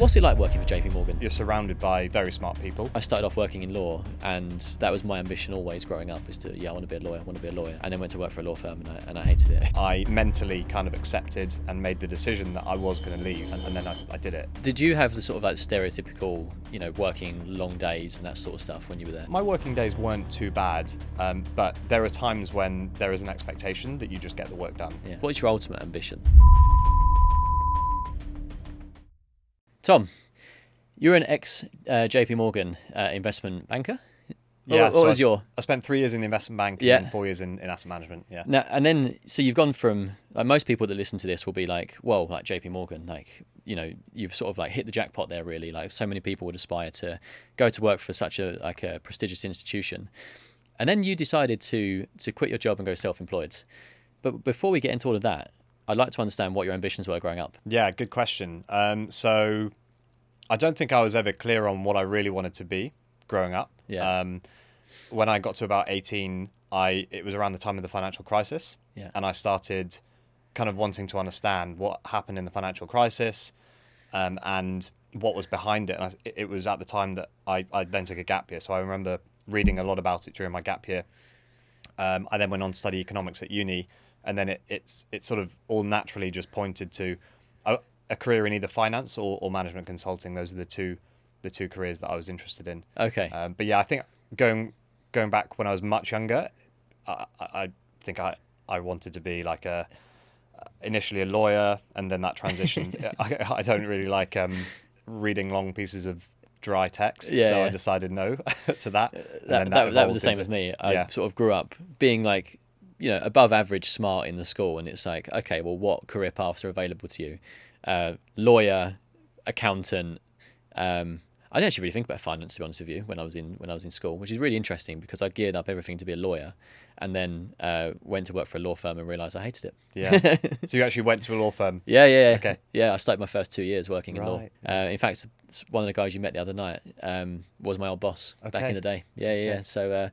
What's it like working for JP Morgan? You're surrounded by very smart people. I started off working in law, and that was my ambition always growing up, is to, I want to be a lawyer, and then went to work for a law firm, and I hated it. I mentally kind of accepted and made the decision that I was going to leave, and then I did it. Did you have the sort of like stereotypical, working long days and that sort of stuff when you were there? My working days weren't too bad, but there are times when there is an expectation that you just get the work done. Yeah. What's your ultimate ambition? Tom, you're an ex-JP Morgan investment banker? Yeah, What was your... I spent 3 years in the investment bank and then 4 years in asset management, yeah. Now, and then, so you've gone from, like, most people that listen to this will be like, well, like JP Morgan, like, you've sort of like hit the jackpot there, really. Like, so many people would aspire to go to work for such a prestigious institution. And then you decided to quit your job and go self-employed. But before we get into all of that, I'd like to understand what your ambitions were growing up. Yeah, good question. So I don't think I was ever clear on what I really wanted to be growing up. Yeah. When I got to about 18, it was around the time of the financial crisis. Yeah. And I started kind of wanting to understand what happened in the financial crisis and what was behind it. And it was at the time that I then took a gap year. So I remember reading a lot about it during my gap year. I then went on to study economics at uni. And then it sort of all naturally just pointed to a career in either finance or management consulting. Those are the two careers that I was interested in. Okay. But yeah, I think going back when I was much younger, I think I wanted to be like initially a lawyer, and then that transitioned. I don't really like reading long pieces of dry text, so I decided no to that. That was the same as me. I sort of grew up being like, above average smart in the school, and it's like, okay, well, what career paths are available to you? Lawyer, accountant. I didn't actually really think about finance, to be honest with you, when I was in school, which is really interesting because I geared up everything to be a lawyer, and then went to work for a law firm and realised I hated it. Yeah. So you actually went to a law firm? Yeah. Okay. Yeah, I started my first 2 years working in law. In fact, one of the guys you met the other night was my old boss back in the day. Yeah. So.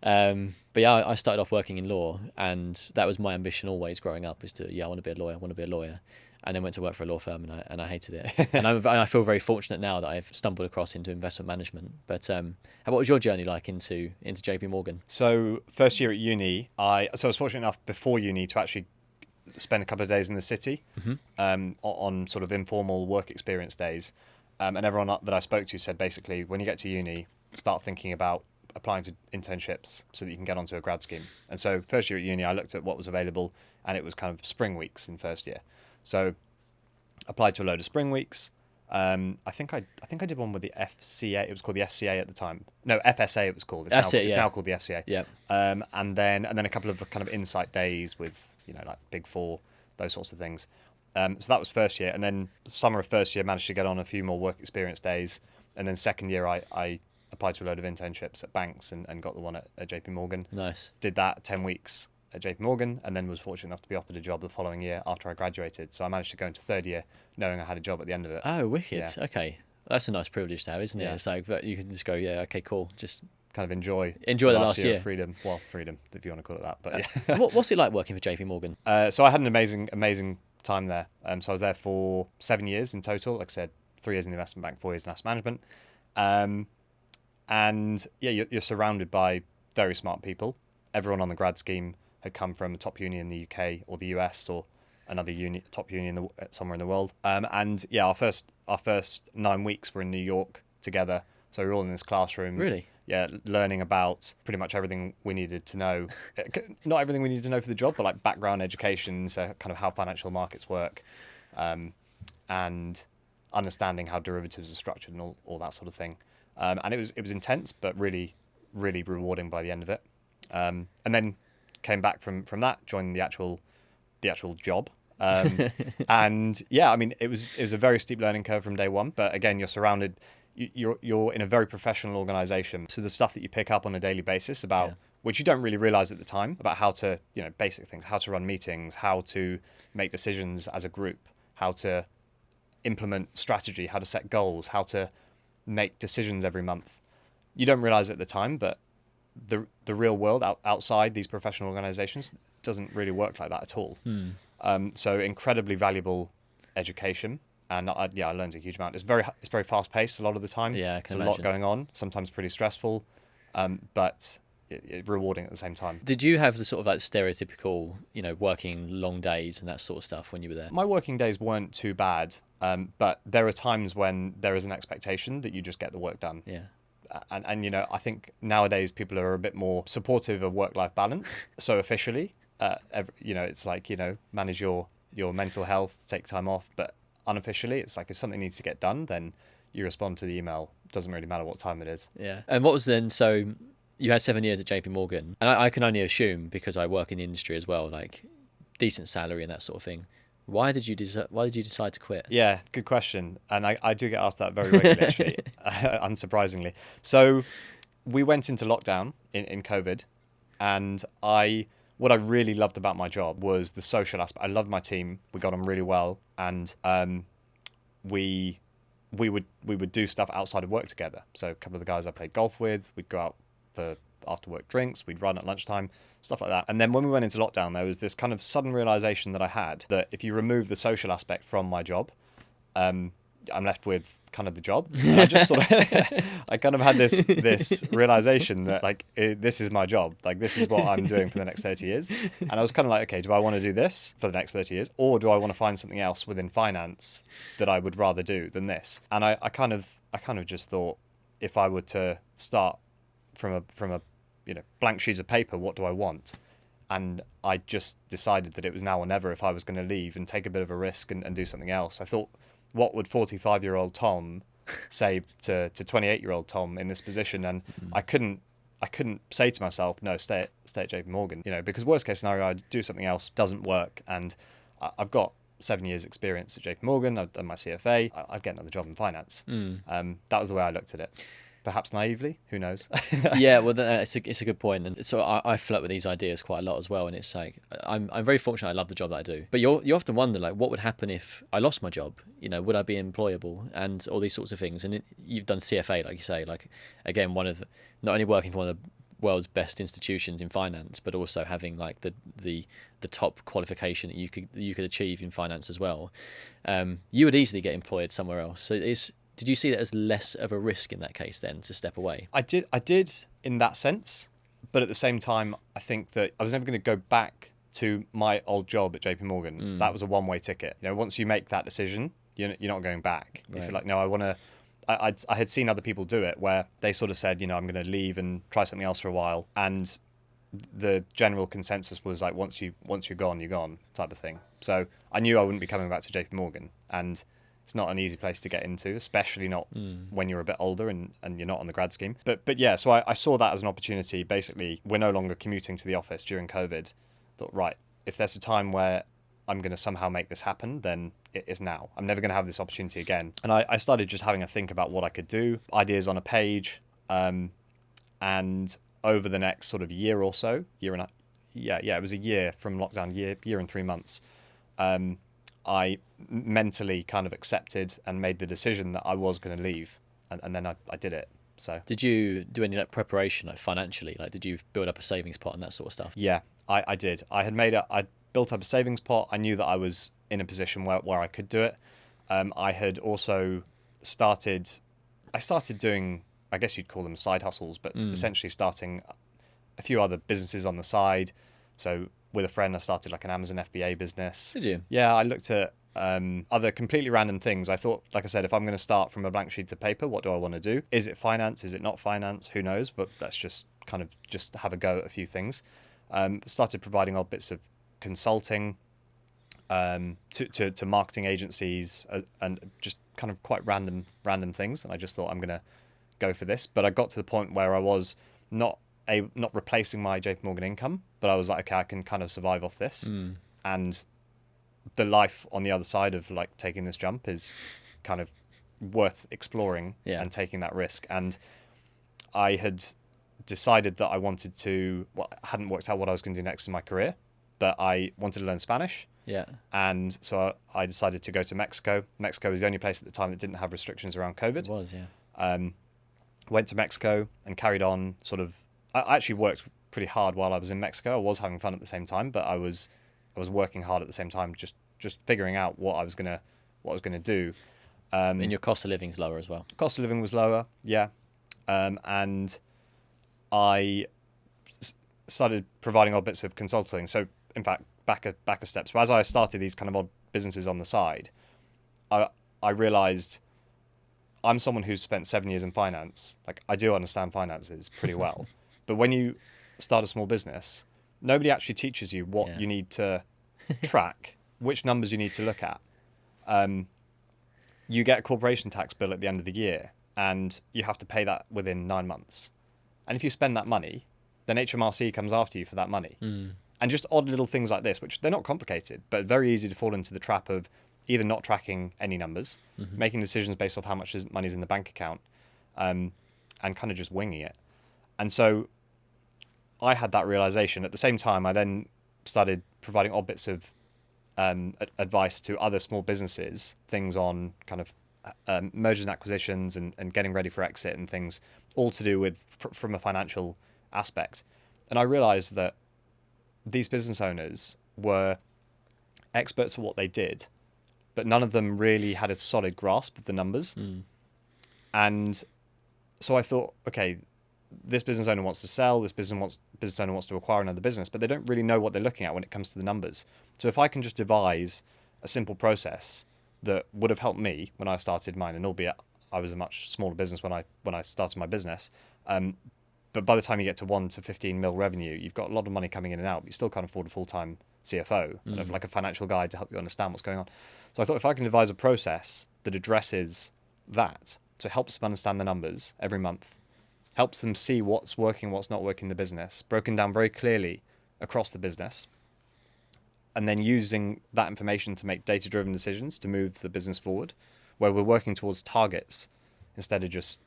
But yeah, I started off working in law, and that was my ambition always growing up, is to, I want to be a lawyer, and then went to work for a law firm, and I hated it. And I feel very fortunate now that I've stumbled across into investment management. But what was your journey like into JP Morgan? So first year at uni, I was fortunate enough before uni to actually spend a couple of days in the city, on sort of informal work experience days, and everyone that I spoke to said basically, when you get to uni, start thinking about applying to internships so that you can get onto a grad scheme. And so first year at uni, I looked at what was available, and it was kind of spring weeks in first year. So applied to a load of spring weeks. I think I did one with the FCA. It was called the FCA at the time. No, FSA it was called. It's now called the FCA. Yeah. And then a couple of kind of insight days with, like Big Four, those sorts of things. So that was first year. And then summer of first year, managed to get on a few more work experience days. And then second year, I applied to a load of internships at banks and got the one at JP Morgan. Nice. Did that 10 weeks at JP Morgan, and then was fortunate enough to be offered a job the following year after I graduated. So I managed to go into third year knowing I had a job at the end of it. Oh, wicked. Yeah. Okay. That's a nice privilege to have, isn't it? Yeah. It's like, but you can just go, yeah, okay, cool. Just kind of enjoy the last year of freedom. Well, freedom, if you want to call it that. But yeah. What's it like working for JP Morgan? So I had an amazing time there. So I was there for 7 years in total. Like I said, 3 years in the investment bank, 4 years in asset management. And yeah, you're surrounded by very smart people. Everyone on the grad scheme had come from a top uni in the UK or the US or another top uni somewhere in the world. And yeah, our first 9 weeks were in New York together. So we were all in this classroom. Really? Yeah, learning about pretty much everything we needed to know. Not everything we needed to know for the job, but like background education, so kind of how financial markets work, and understanding how derivatives are structured and all that sort of thing. And it was intense, but really, really rewarding by the end of it. And then came back from that, joined the actual job. And yeah, I mean, it was a very steep learning curve from day one. But again, you're surrounded. You're in a very professional organization. So the stuff that you pick up on a daily basis about, which you don't really realize at the time, about how to, basic things, how to run meetings, how to make decisions as a group, how to implement strategy, how to set goals, how to make decisions every month. You don't realize it at the time, but the real world outside these professional organizations doesn't really work like that at all. So incredibly valuable education. And I learned a huge amount. It's very fast paced a lot of the time. Yeah, I can There's imagine. a lot going on. Sometimes pretty stressful, but rewarding at the same time. Did you have the sort of like stereotypical, working long days and that sort of stuff when you were there? My working days weren't too bad, but there are times when there is an expectation that you just get the work done. Yeah. And I think nowadays people are a bit more supportive of work-life balance. So officially, it's like, manage your mental health, take time off. But unofficially, it's like if something needs to get done, then you respond to the email. Doesn't really matter what time it is. Yeah. And what was then, so you had 7 years at JP Morgan, and I can only assume, because I work in the industry as well, like decent salary and that sort of thing. Why did you decide to quit? Yeah, good question. And I do get asked that very regularly, actually, unsurprisingly. So we went into lockdown in COVID, and what I really loved about my job was the social aspect. I loved my team. We got on really well, and we would do stuff outside of work together. So a couple of the guys I played golf with, we'd go out for after work drinks, we'd run at lunchtime, stuff like that. And then when we went into lockdown, there was this kind of sudden realization that I had that if you remove the social aspect from my job, I'm left with kind of the job. And I just sort of, I kind of had this realization that like, this is my job. Like, this is what I'm doing for the next 30 years. And I was kind of like, okay, do I want to do this for the next 30 years? Or do I want to find something else within finance that I would rather do than this? And I kind of just thought, if I were to start from a blank sheets of paper, what do I want? And I just decided that it was now or never if I was going to leave and take a bit of a risk and do something else. I thought, what would 45-year-old Tom say to 28-year-old Tom in this position? And I couldn't say to myself, no, stay at JP Morgan, because worst case scenario, I'd do something else, doesn't work. And I've got 7 years experience at JP Morgan. I've done my CFA. I'd get another job in finance. That was the way I looked at it. Perhaps naively, who knows? Yeah, well, it's a good point. And so I flirt with these ideas quite a lot as well. And it's like, I'm very fortunate. I love the job that I do. But you often wonder, like, what would happen if I lost my job? Would I be employable? And all these sorts of things. And you've done CFA, like you say, like, again, not only working for one of the world's best institutions in finance, but also having like the top qualification that you could achieve in finance as well. You would easily get employed somewhere else. So did you see that as less of a risk in that case then to step away? I did in that sense, but at the same time, I think that I was never going to go back to my old job at JP Morgan. That was a one-way ticket. Once you make that decision, you're not going back. Right. If you're like, no, I want to. I had seen other people do it where they sort of said, I'm going to leave and try something else for a while, and the general consensus was like, once you're gone type of thing. So I knew I wouldn't be coming back to JP Morgan, and it's not an easy place to get into, especially not when you're a bit older and you're not on the grad scheme. But yeah, so I saw that as an opportunity. Basically, we're no longer commuting to the office during COVID. Thought, right, if there's a time where I'm going to somehow make this happen, then it is now. I'm never going to have this opportunity again. And I started just having a think about what I could do, ideas on a page, and over the next sort of year or so, it was a year from lockdown, year and 3 months. I mentally kind of accepted and made the decision that I was going to leave, and then I did it. So did you do any like preparation, like financially? Like, did you build up a savings pot and that sort of stuff? Yeah, I did. I built up a savings pot. I knew that I was in a position where I could do it. I had also started doing, I guess you'd call them side hustles, but essentially starting a few other businesses on the side. So with a friend, I started like an Amazon FBA business. Did you? Yeah, I looked at other completely random things. I thought, like I said, if I'm going to start from a blank sheet of paper, what do I want to do? Is it finance? Is it not finance? Who knows? But let's just have a go at a few things. Started providing odd bits of consulting to marketing agencies and just kind of quite random things. And I just thought, I'm going to go for this. But I got to the point where I was not replacing my JP Morgan income, but I was like, okay, I can kind of survive off this. And the life on the other side of like taking this jump is kind of worth exploring and taking that risk. And I had decided that I wanted to, hadn't worked out what I was going to do next in my career, but I wanted to learn Spanish. Yeah. And so I decided to go to Mexico. Mexico was the only place at the time that didn't have restrictions around COVID. It was, yeah. Went to Mexico and carried on sort of, I actually worked pretty hard while I was in Mexico. I was having fun at the same time, but I was working hard at the same time, just figuring out what I was gonna what I was going to do. And your cost of living's lower as well. Cost of living was lower, yeah. And I started providing odd bits of consulting. So, in fact, back a step. So as I started these kind of odd businesses on the side, I realised I'm someone who's spent 7 years in finance. Like, I do understand finances pretty well. But when you start a small business, nobody actually teaches you what you need to track, which numbers you need to look at. You get a corporation tax bill at the end of the year, and you have to pay that within 9 months. And if you spend that money, then HMRC comes after you for that money. And just odd little things like this, which they're not complicated, but very easy to fall into the trap of either not tracking any numbers, making decisions based off how much money's in the bank account, and kind of just winging it. And so I had that realization. At the same time, I then started providing odd bits of advice to other small businesses, things on kind of mergers and acquisitions and getting ready for exit and things, all to do with from a financial aspect. And I realized that these business owners were experts at what they did, but none of them really had a solid grasp of the numbers. And so I thought, okay, this business owner wants to sell, this business owner wants to acquire another business, but they don't really know what they're looking at when it comes to the numbers. So if I can just devise a simple process that would have helped me when I started mine, and albeit I was a much smaller business when I started my business, but by the time you get to 1 to 15 mil revenue, you've got a lot of money coming in and out, but you still can't afford a full-time CFO and have like a financial guide to help you understand what's going on. So I thought if I can devise a process that addresses that, so it helps them understand the numbers every month, helps them see what's working, what's not working in the business, broken down very clearly across the business, and then using that information to make data-driven decisions to move the business forward, where we're working towards targets instead of just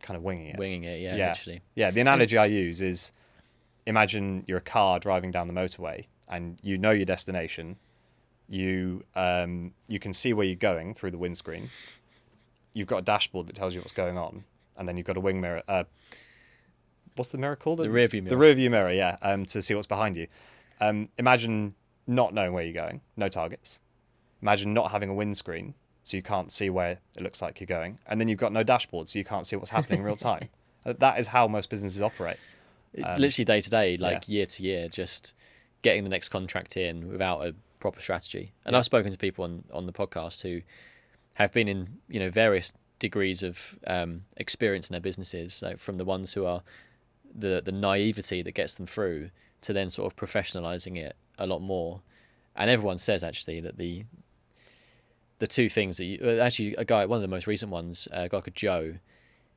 kind of winging it. Literally. Yeah, the analogy I use is, imagine you're a car driving down the motorway and you know your destination. You can see where you're going through the windscreen. You've got a dashboard that tells you what's going on, and then you've got a wing mirror. What's the mirror called? The rear view mirror. The rear view mirror, yeah, to see what's behind you. Imagine not knowing where you're going, no targets. Imagine not having a windscreen, so you can't see where it looks like you're going. And then you've got no dashboard, so you can't see what's happening in real time. That is how most businesses operate. Literally day to day, like year to year, just getting the next contract in without a proper strategy. And I've spoken to people on the podcast who have been in various degrees of experience in their businesses, like from the ones who are the naivety that gets them through to then sort of professionalizing it a lot more. And everyone says actually that the two things that actually a guy, one of the most recent ones, a guy called Joe,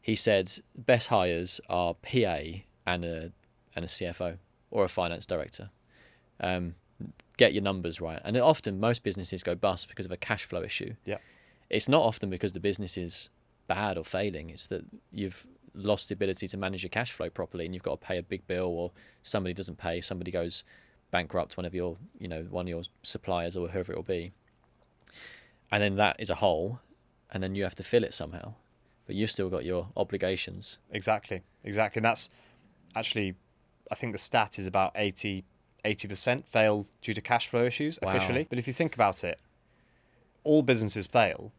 he said best hires are PA and a CFO or a finance director. Get your numbers right. And often most businesses go bust because of a cash flow issue. Yeah. It's not often because the business is bad or failing. It's that you've lost the ability to manage your cash flow properly, and you've got to pay a big bill, or somebody doesn't pay, somebody goes bankrupt, one of your suppliers or whoever it will be. And then that is a hole, and then you have to fill it somehow. But you've still got your obligations. Exactly. And that's actually, I think the stat is about 80% fail due to cash flow issues officially. Wow. But if you think about it, all businesses fail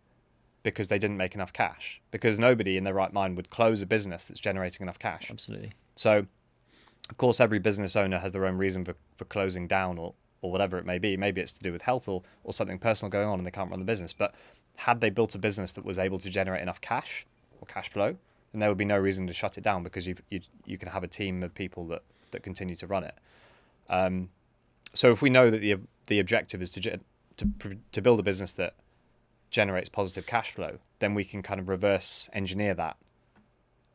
because they didn't make enough cash, because nobody in their right mind would close a business that's generating enough cash. Absolutely. So, of course, every business owner has their own reason for closing down or whatever it may be. Maybe it's to do with health or something personal going on and they can't run the business. But had they built a business that was able to generate enough cash or cash flow, then there would be no reason to shut it down, because you can have a team of people that continue to run it. So if we know that the objective is to build a business that generates positive cash flow, then we can kind of reverse engineer that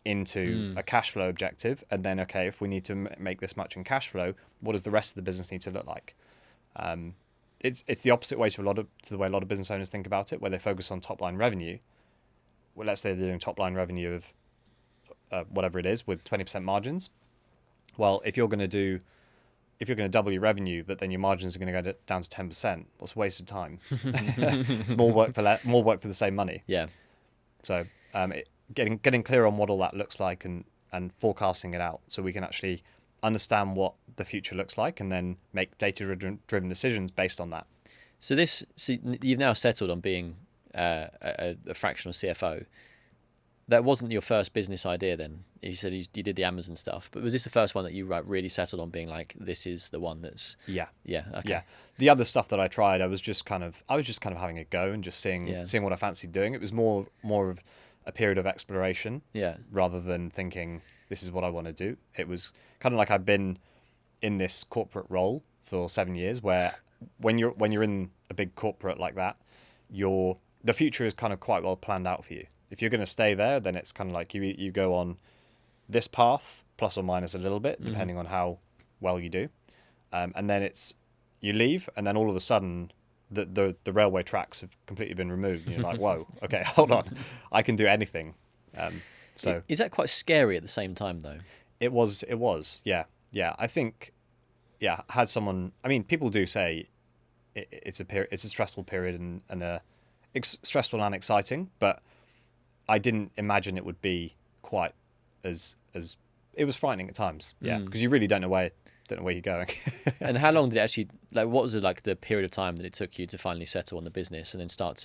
into a cash flow objective. And then, okay, if we need to make this much in cash flow, what does the rest of the business need to look like? It's the opposite way to the way a lot of business owners think about it, where they focus on top line revenue. Well, let's say they're doing top line revenue of whatever it is with 20% margins. Well, if you're going to double your revenue, but then your margins are going to go down to 10%, what's a waste of time? It's more work for the same money. Yeah. So getting clear on what all that looks like and forecasting it out, so we can actually understand what the future looks like and then make data-driven decisions based on that. So you've now settled on being a fractional CFO. That wasn't your first business idea then. You said you did the Amazon stuff, but was this the first one that you really settled on being like, this is the one that's... Yeah. Yeah, okay. Yeah. The other stuff that I tried, I was just kind of having a go and just seeing what I fancied doing. It was more of a period of exploration, rather than thinking this is what I want to do. It was kind of like I've been in this corporate role for 7 years, where when you're in a big corporate like that, the future is kind of quite well planned out for you. If you're going to stay there, then it's kind of like you go on this path, plus or minus a little bit, depending on how well you do. And then you leave, and then all of a sudden, the railway tracks have completely been removed. And you're like, whoa, okay, hold on, I can do anything. So is that quite scary at the same time, though? It was, yeah. I think, had someone. I mean, people do say it's a stressful period and stressful and exciting, but I didn't imagine it would be quite as it was frightening at times. Yeah, because you really don't know where you're going. And how long did it actually, like, what was it, like, the period of time that it took you to finally settle on the business and then start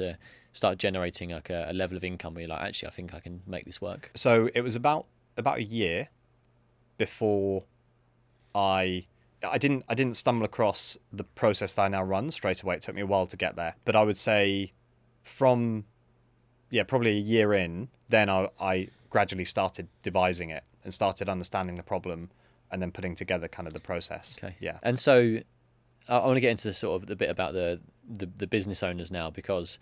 generating like a level of income where you're like, actually, I think I can make this work? So it was about a year before I didn't stumble across the process that I now run straight away. It took me a while to get there, but I would say from probably a year in, then I gradually started devising it and started understanding the problem and then putting together kind of the process. Okay. Yeah. And so I want to get into sort of the bit about the business owners now, because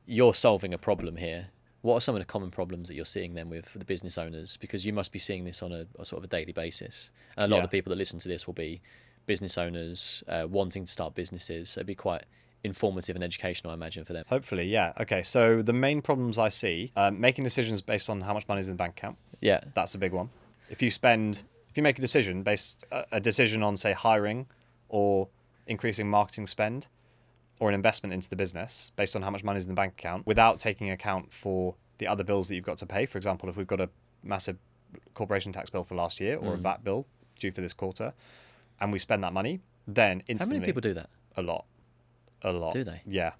you're solving a problem here. What are some of the common problems that you're seeing then with the business owners? Because you must be seeing this on a sort of a daily basis. And a lot of the people that listen to this will be business owners wanting to start businesses. So it'd be quite informative and educational, I imagine, for them. Hopefully, yeah. Okay, so the main problems I see, making decisions based on how much money is in the bank account. Yeah. That's a big one. If you make a decision on, say, hiring or increasing marketing spend or an investment into the business based on how much money is in the bank account without taking account for the other bills that you've got to pay. For example, if we've got a massive corporation tax bill for last year or a VAT bill due for this quarter and we spend that money, then instantly... How many people do that? A lot. Do they? Yeah.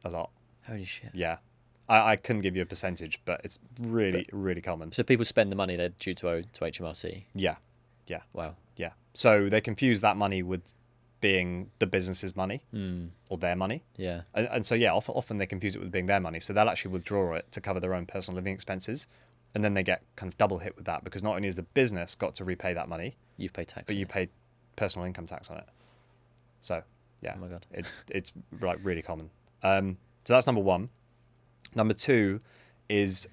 A lot. Holy shit. Yeah. I couldn't give you a percentage, but it's really common. So people spend the money they're due to owe to HMRC? Yeah. Wow. Yeah. So they confuse that money with being the business's money or their money. Yeah. And so, often they confuse it with being their money. So they'll actually withdraw it to cover their own personal living expenses. And then they get kind of double hit with that, because not only has the business got to repay that money, You've paid tax. but you pay personal income tax on it. So, yeah. Oh my God. It's like really common. So that's number one. Number two is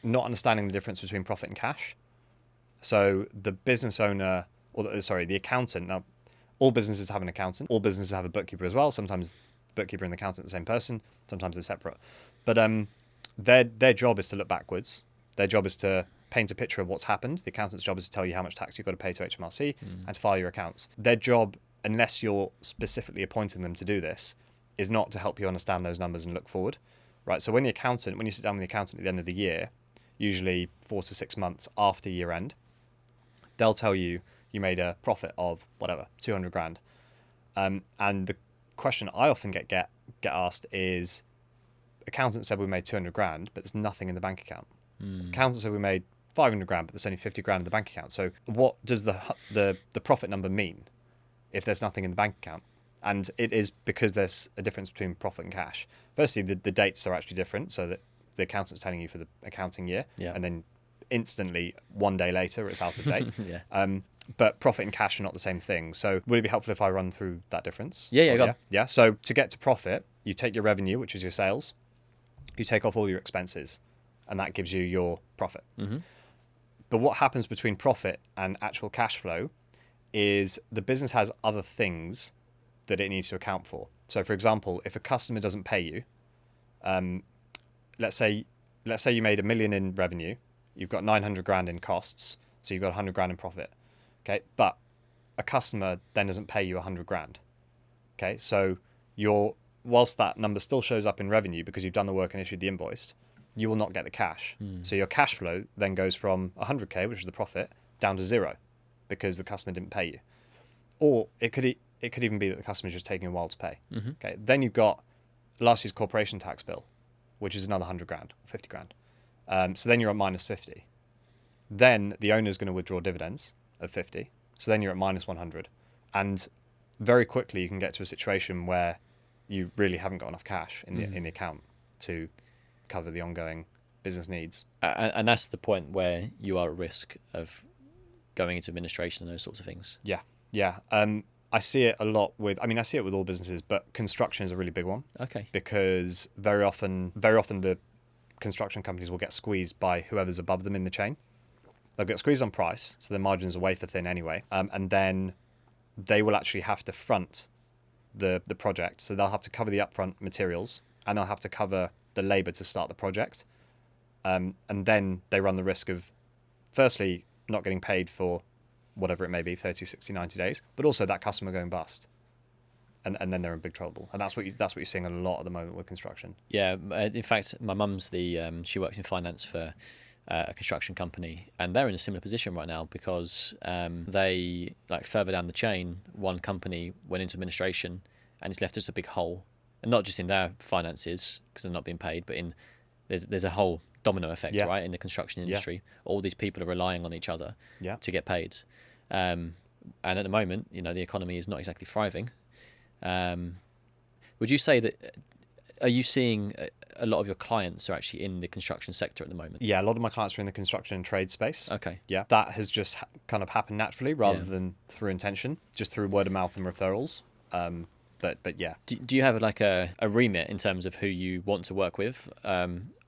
not understanding the difference between profit and cash. So the business owner, the accountant. Now, all businesses have an accountant. All businesses have a bookkeeper as well. Sometimes the bookkeeper and the accountant are the same person. Sometimes they're separate. But their job is to look backwards. Their job is to paint a picture of what's happened. The accountant's job is to tell you how much tax you've got to pay to HMRC and to file your accounts. Their job, unless you're specifically appointing them to do this, is not to help you understand those numbers and look forward. Right. So when you sit down with the accountant at the end of the year, usually 4 to 6 months after year end, they'll tell you made a profit of whatever, 200 grand. And the question I often get asked is, accountant said we made 200 grand, but there's nothing in the bank account. Accountant said we made 500 grand, but there's only 50 grand in the bank account. So what does the profit number mean if there's nothing in the bank account? And it is because there's a difference between profit and cash. Firstly, the dates are actually different, so that the accountant's telling you for the accounting year, and then instantly, 1 day later, it's out of date. But profit and cash are not the same thing. So would it be helpful if I run through that difference? Yeah. So to get to profit, you take your revenue, which is your sales, you take off all your expenses, and that gives you your profit. But what happens between profit and actual cash flow is the business has other things that it needs to account for. So, for example, if a customer doesn't pay you, let's say you made $1 million in revenue, you've got 900 grand in costs, so you've got 100 grand in profit. Okay, but a customer then doesn't pay you 100 grand. Okay, so whilst that number still shows up in revenue because you've done the work and issued the invoice, you will not get the cash. So your cash flow then goes from 100k, which is the profit, down to 0 because the customer didn't pay you. Or it could even be that the customer's just taking a while to pay. Okay, then you've got last year's corporation tax bill, which is another 100 grand, 50 grand. So then you're at minus 50. Then the owner's going to withdraw dividends of 50. So then you're at minus 100. And very quickly you can get to a situation where you really haven't got enough cash in the account to cover the ongoing business needs. And that's the point where you are at risk of going into administration and those sorts of things. Yeah. I see it a lot with, I see it with all businesses, but construction is a really big one. Okay. Because very often the construction companies will get squeezed by whoever's above them in the chain. They'll get squeezed on price, so their margins are wafer thin anyway. And then they will actually have to front the project. So they'll have to cover the upfront materials and they'll have to cover the labor to start the project. And then they run the risk of, firstly, not getting paid for whatever it may be, 30, 60, 90 days, but also that customer going bust. And then they're in big trouble. And that's what you're seeing a lot at the moment with construction. Yeah, in fact, my mum's she works in finance for a construction company, and they're in a similar position right now because they, like further down the chain, one company went into administration and it's left just a big hole. And not just in their finances, because they're not being paid, but there's a whole domino effect, right, in the construction industry. All these people are relying on each other to get paid. And at the moment, the economy is not exactly thriving. Would you say that, are you seeing a lot of your clients are actually in the construction sector at the moment? Yeah, a lot of my clients are in the construction and trade space. Okay. Yeah, that has just kind of happened naturally rather than through intention, just through word of mouth and referrals. But yeah. Do you have like a remit in terms of who you want to work with?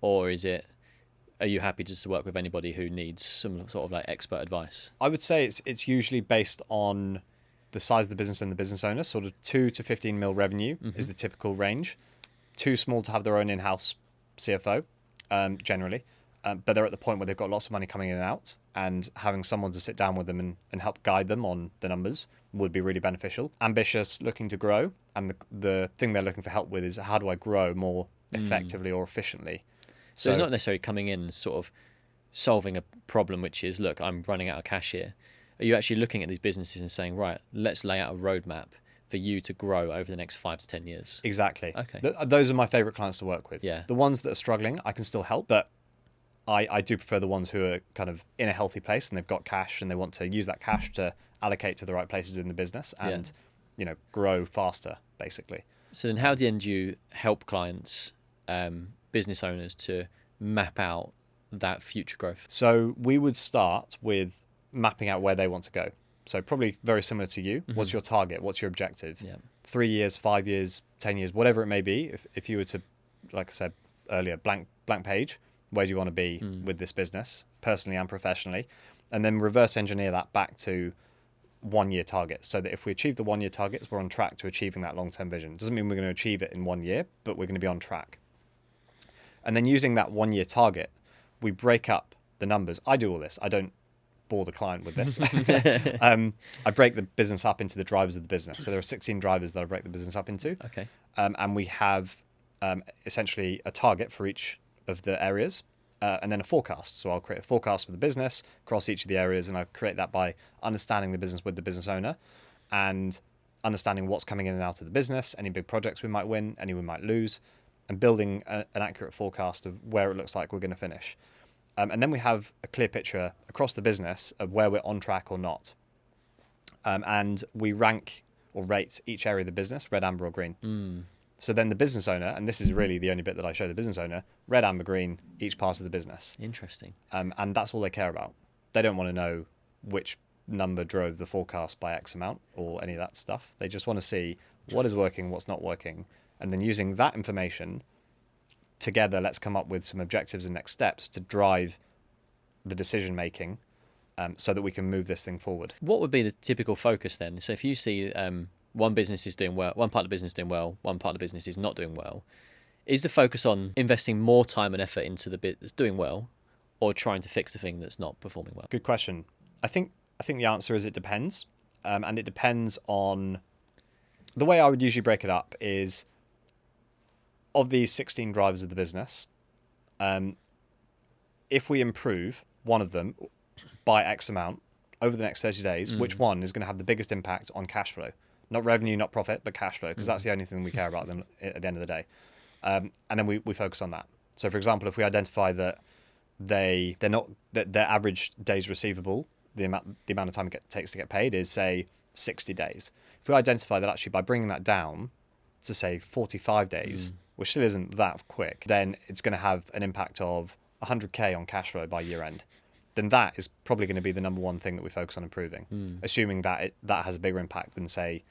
Or are you happy just to work with anybody who needs some sort of like expert advice? I would say it's usually based on the size of the business and the business owner. Sort of 2 to 15 mil revenue is the typical range. Too small to have their own in-house CFO, generally. But they're at the point where they've got lots of money coming in and out, and having someone to sit down with them and help guide them on the numbers would be really beneficial. Ambitious, looking to grow, and the thing they're looking for help with is how do I grow more effectively or efficiently? So it's not necessarily coming in and sort of solving a problem, which is, look, I'm running out of cash here. Are you actually looking at these businesses and saying, right, let's lay out a roadmap for you to grow over the next 5 to 10 years? Exactly. Okay. Those are my favorite clients to work with. Yeah. The ones that are struggling, I can still help, but I do prefer the ones who are kind of in a healthy place and they've got cash and they want to use that cash to allocate to the right places in the business and grow faster, basically. So then how do you help clients, business owners, to map out that future growth? So we would start with mapping out where they want to go. So probably very similar to you. What's your target? What's your objective? 3 years, 5 years, 10 years, whatever it may be. If you were to, like I said earlier, blank page, where do you want to be with this business, personally and professionally? And then reverse engineer that back to 1 year targets, so that if we achieve the 1 year targets, we're on track to achieving that long-term vision. Doesn't mean we're going to achieve it in 1 year, but we're going to be on track. And then using that 1 year target, we break up the numbers. I do all this. I don't bore the client with this. I break the business up into the drivers of the business. So there are 16 drivers that I break the business up into. Okay. And we have essentially a target for each of the areas, and then a forecast. So I'll create a forecast for the business across each of the areas, and I create that by understanding the business with the business owner and understanding what's coming in and out of the business, any big projects we might win, any we might lose, and building an accurate forecast of where it looks like we're going to finish. And then we have a clear picture across the business of where we're on track or not. And we rank or rate each area of the business, red, amber, or green. So then the business owner, and this is really the only bit that I show the business owner, red, amber, green, each part of the business. Interesting. And that's all they care about. They don't want to know which number drove the forecast by X amount or any of that stuff. They just want to see what is working, what's not working. And then using that information together, let's come up with some objectives and next steps to drive the decision making, so that we can move this thing forward. What would be the typical focus then? So if you see one business is doing well, one part of the business is doing well, one part of the business is not doing well, is the focus on investing more time and effort into the bit that's doing well, or trying to fix the thing that's not performing well? Good question. I think the answer is it depends, and it depends on the way I would usually break it up is, of these 16 drivers of the business, if we improve one of them by X amount over the next 30 days, which one is going to have the biggest impact on cash flow? Not revenue, not profit, but cash flow, because that's the only thing we care about at the end of the day. And then we focus on that. So for example, if we identify that that their average days receivable, the amount of time it takes to get paid is, say, 60 days. If we identify that actually by bringing that down to, say, 45 days, which still isn't that quick, then it's going to have an impact of 100k on cash flow by year end. Then that is probably going to be the number one thing that we focus on improving, assuming that that has a bigger impact than, say,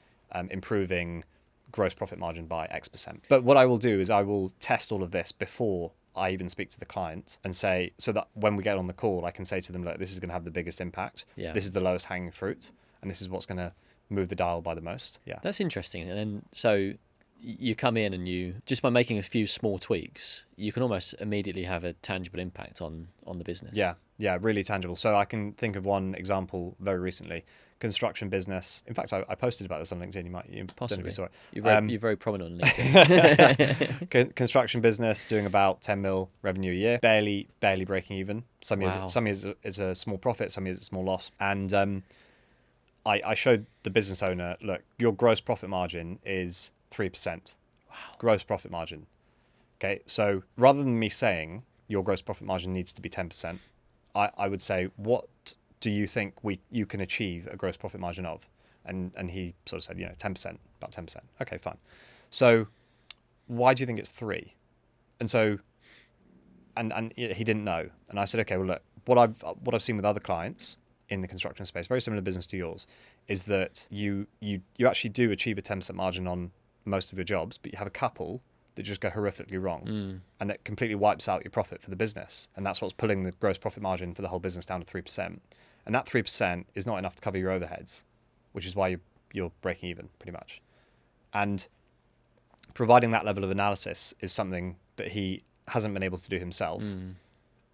improving gross profit margin by X%. But what I will do is I will test all of this before I even speak to the client and say, so that when we get on the call, I can say to them, look, this is going to have the biggest impact. Yeah. This is the lowest hanging fruit. And this is what's going to move the dial by the most. Yeah. That's interesting. And then, so you come in and you, just by making a few small tweaks, you can almost immediately have a tangible impact on the business. Yeah, really tangible. So I can think of one example very recently. Construction business. In fact, I posted about this on LinkedIn. You Possibly. Saw it. You're very prominent on LinkedIn. Construction business doing about 10 mil revenue a year, barely breaking even. Some years it's a small profit, some years it's a small loss. And I showed the business owner, look, your gross profit margin is 3%. Wow. Gross profit margin. Okay, so rather than me saying your gross profit margin needs to be 10%, I would say, what do you think you can achieve a gross profit margin of? And he sort of said, 10%, about 10%. Okay, fine. So why do you think it's 3? And so, and he didn't know. And I said, okay, well, look, what I've seen with other clients in the construction space, very similar business to yours, is that you actually do achieve a 10% margin on most of your jobs, but you have a couple that just go horrifically wrong, and that completely wipes out your profit for the business. And that's what's pulling the gross profit margin for the whole business down to 3%. And that 3% is not enough to cover your overheads, which is why you're breaking even pretty much. And providing that level of analysis is something that he hasn't been able to do himself.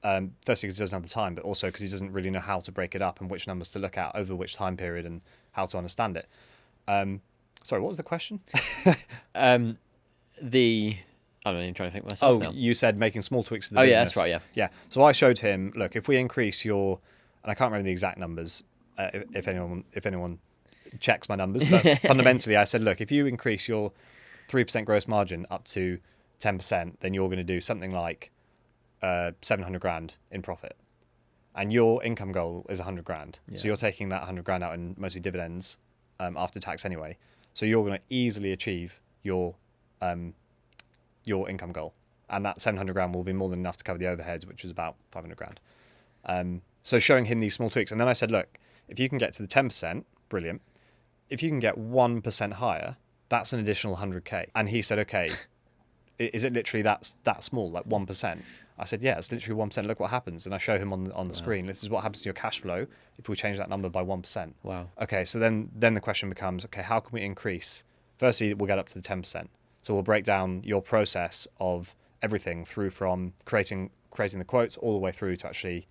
Firstly, because he doesn't have the time, but also because he doesn't really know how to break it up and which numbers to look at over which time period and how to understand it. Sorry, what was the question? I'm not even trying to think myself now. You said making small tweaks to the business. Yeah, that's right, yeah. Yeah. So I showed him, look, if we increase your, and I can't remember the exact numbers, if anyone checks my numbers, but fundamentally I said, look, if you increase your 3% gross margin up to 10%, then you're going to do something like 700 grand in profit. And your income goal is 100 grand. Yeah. So you're taking that 100 grand out in mostly dividends after tax anyway. So you're going to easily achieve your income goal. And that 700 grand will be more than enough to cover the overheads, which is about 500 grand. So showing him these small tweaks. And then I said, look, if you can get to the 10%, brilliant. If you can get 1% higher, that's an additional 100k. And he said, okay, is it literally that small, like 1%? I said, yeah, it's literally 1%. Look what happens. And I show him on the screen, this is what happens to your cash flow if we change that number by 1%. Wow. Okay, so then the question becomes, okay, how can we increase? Firstly, we'll get up to the 10%. So we'll break down your process of everything through from creating the quotes all the way through to actually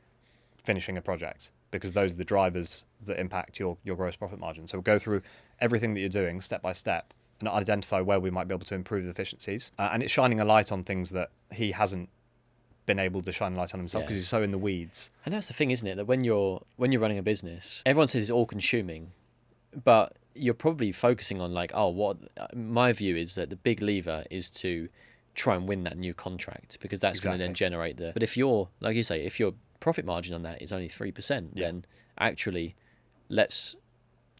finishing a project, because those are the drivers that impact your gross profit margin. So we'll go through everything that you're doing step by step and identify where we might be able to improve efficiencies. And it's shining a light on things that he hasn't been able to shine a light on himself because he's so in the weeds. And that's the thing, isn't it? That when you're running a business, everyone says it's all consuming, but you're probably focusing on like, my view is that the big lever is to try and win that new contract, because that's going to then generate but if you're, like you say, if your profit margin on that is only 3%, then actually let's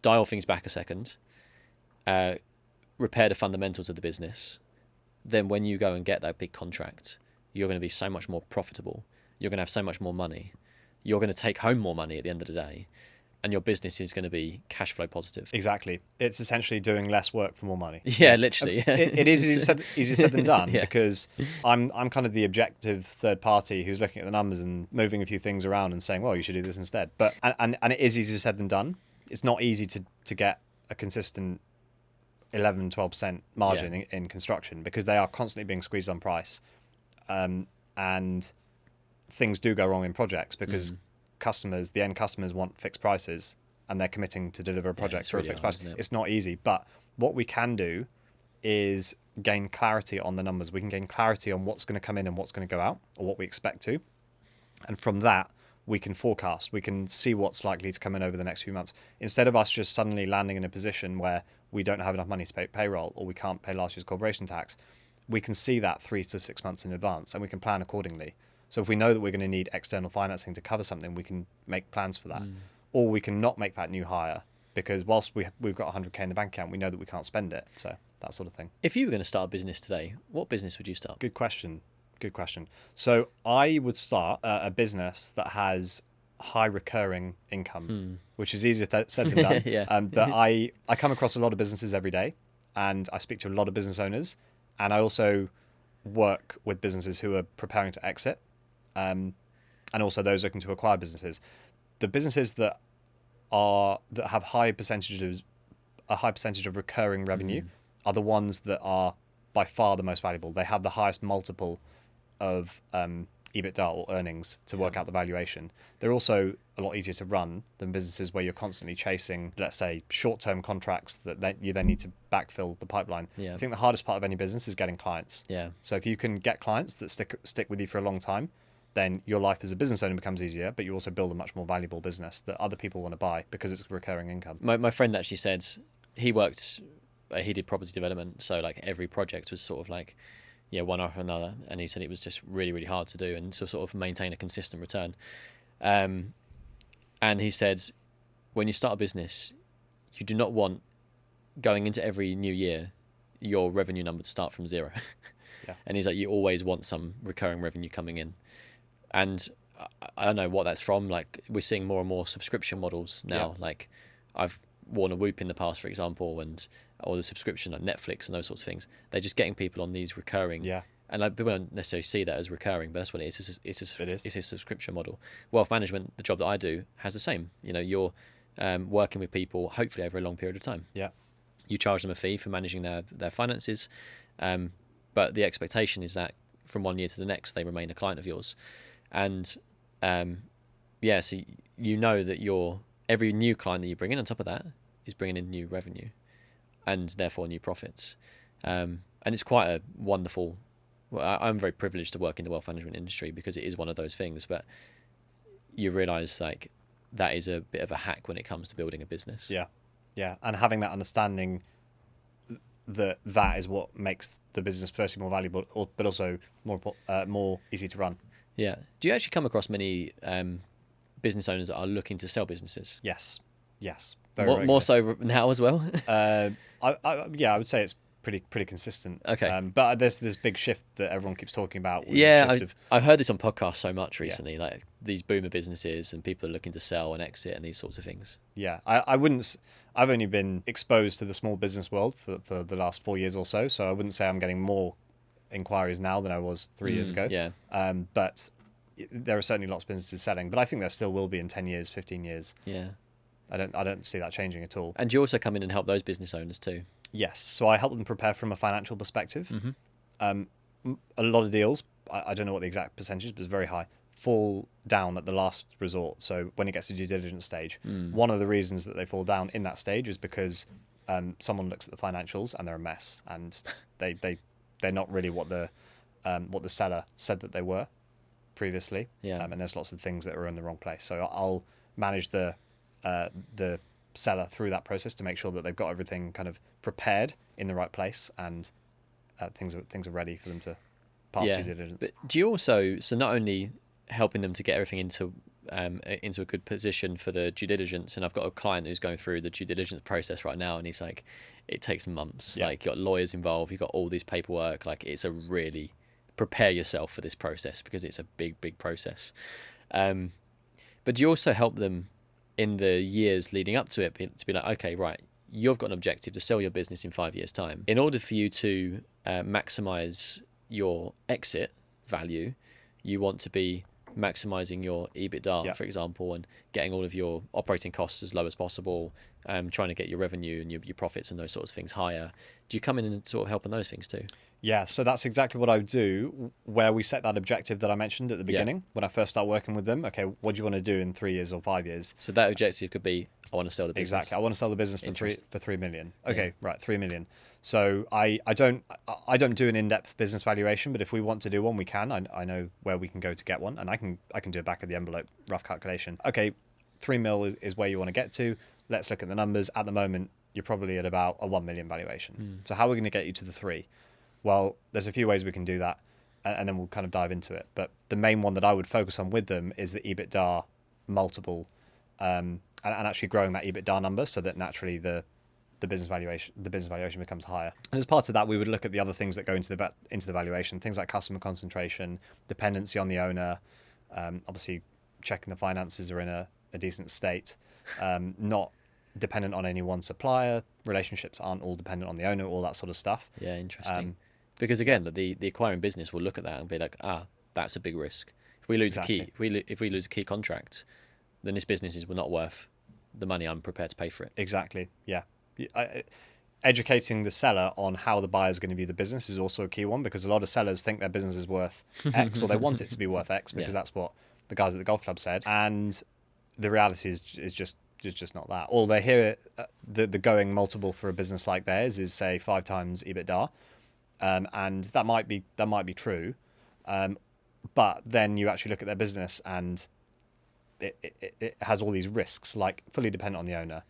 dial things back a second, repair the fundamentals of the business. Then when you go and get that big contract, you're going to be so much more profitable. You're going to have so much more money. You're going to take home more money at the end of the day. And your business is going to be cash flow positive. Exactly. It's essentially doing less work for more money. Yeah, literally. It is easier said than done, because I'm kind of the objective third party who's looking at the numbers and moving a few things around and saying, well, you should do this instead. But and it is easier said than done. It's not easy to get a consistent 11, 12% margin in construction, because they are constantly being squeezed on price. And things do go wrong in projects because the end customers want fixed prices, and they're committing to deliver a project for a fixed price. It's not easy, but what we can do is gain clarity on the numbers. We can gain clarity on what's going to come in and what's going to go out, or what we expect to. And from that, we can forecast. We can see what's likely to come in over the next few months. Instead of us just suddenly landing in a position where we don't have enough money to pay payroll, or we can't pay last year's corporation tax, we can see that 3 to 6 months in advance, and we can plan accordingly. So if we know that we're going to need external financing to cover something, we can make plans for that. Or we can not make that new hire because whilst we've got 100k in the bank account, we know that we can't spend it. So that sort of thing. If you were going to start a business today, what business would you start? Good question. So I would start a business that has high recurring income, which is easier said than done. Yeah. But I come across a lot of businesses every day, and I speak to a lot of business owners, and I also work with businesses who are preparing to exit, and also those looking to acquire businesses. The businesses that have a high percentage of recurring revenue are the ones that are by far the most valuable. They have the highest multiple of EBITDA or earnings to work out the valuation. They're also a lot easier to run than businesses where you're constantly chasing, let's say, short-term contracts that you then need to backfill the pipeline. Yeah. I think the hardest part of any business is getting clients. Yeah. So if you can get clients that stick with you for a long time, then your life as a business owner becomes easier, but you also build a much more valuable business that other people want to buy because it's recurring income. My friend actually said he did property development, so like every project was sort of like, one after another, and he said it was just really, really hard to do and to sort of maintain a consistent return. And he said, when you start a business, you do not want going into every new year your revenue number to start from zero. Yeah. And he's like, you always want some recurring revenue coming in. And I don't know what that's from. Like, we're seeing more and more subscription models now. Yeah. Like, I've worn a Whoop in the past, for example, or the subscription like Netflix and those sorts of things. They're just getting people on these recurring. Yeah. And like, people don't necessarily see that as recurring, but that's what it is. It's a subscription model. Wealth management, the job that I do, has the same. You're working with people, hopefully over a long period of time. Yeah. You charge them a fee for managing their finances, but the expectation is that from one year to the next, they remain a client of yours. And so you know that every new client that you bring in on top of that is bringing in new revenue and therefore new profits. And it's quite a wonderful... Well, I'm very privileged to work in the wealth management industry because it is one of those things, but you realise like that is a bit of a hack when it comes to building a business. Yeah. Yeah. And having that understanding that is what makes the business firstly more valuable, but also more easy to run. Yeah. Do you actually come across many business owners that are looking to sell businesses? Yes. More so now as well? I would say it's pretty consistent. Okay. But there's this big shift that everyone keeps talking about. I've heard this on podcasts so much recently, like these boomer businesses and people are looking to sell and exit and these sorts of things. Yeah. I've only been exposed to the small business world for the last 4 years or so I wouldn't say I'm getting more inquiries now than I was 3 years ago. Yeah. But there are certainly lots of businesses selling, but I think there still will be in 10 years, 15 years. Yeah. I don't see that changing at all. And you also come in and help those business owners too. Yes. So I help them prepare from a financial perspective. Mm-hmm. A lot of deals, I don't know what the exact percentage, but it's very high, fall down at the last resort. So when it gets to due diligence stage, one of the reasons that they fall down in that stage is because someone looks at the financials and they're a mess, and they're not really what the seller said that they were previously. Yeah. And there's lots of things that are in the wrong place. So I'll manage the seller through that process to make sure that they've got everything kind of prepared in the right place, and things are ready for them to pass due diligence. But do you also, so not only helping them to get everything into a good position for the due diligence, and I've got a client who's going through the due diligence process right now, and he's like, it takes months. Yeah. Like, you've got lawyers involved, you've got all this paperwork, like it's a really prepare yourself for this process because it's a big process. But do you also help them in the years leading up to it to be like, okay, right, you've got an objective to sell your business in 5 years' time. In order for you to maximize your exit value, you want to be maximizing your EBITDA, for example, and getting all of your operating costs as low as possible, trying to get your revenue and your profits and those sorts of things higher. Do you come in and sort of help on those things too? Yeah, so that's exactly what I would do, where we set that objective that I mentioned at the beginning when I first start working with them. Okay, what do you want to do in 3 years or 5 years? So that objective could be, I want to sell the business. Exactly, I want to sell the business for 3 million. Okay, right, 3 million. So I don't do an in-depth business valuation, but if we want to do one, we can. I know where we can go to get one, and I can do a back of the envelope rough calculation. Okay, 3 mil is where you want to get to. Let's look at the numbers. At the moment, you're probably at about a 1 million valuation. So how are we going to get you to the 3? Well, there's a few ways we can do that, and then we'll kind of dive into it. But the main one that I would focus on with them is the EBITDA multiple, and actually growing that EBITDA number so that naturally the business valuation becomes higher. And as part of that, we would look at the other things that go into the valuation, things like customer concentration, dependency on the owner, obviously checking the finances are in a decent state, not dependent on any one supplier, relationships aren't all dependent on the owner, all that sort of stuff. Yeah, interesting. Because again, the acquiring business will look at that and be like, that's a big risk. If we lose Exactly. if we lose a key contract, then this business is not worth the money I'm prepared to pay for it. Exactly. Yeah. Educating the seller on how the buyer is going to view the business is also a key one, because a lot of sellers think their business is worth X or they want it to be worth X because that's what the guys at the golf club said, and the reality is just not that. Or they hear the going multiple for a business like theirs is say 5 times EBITDA, and that might be true, but then you actually look at their business and it has all these risks, like fully dependent on the owner.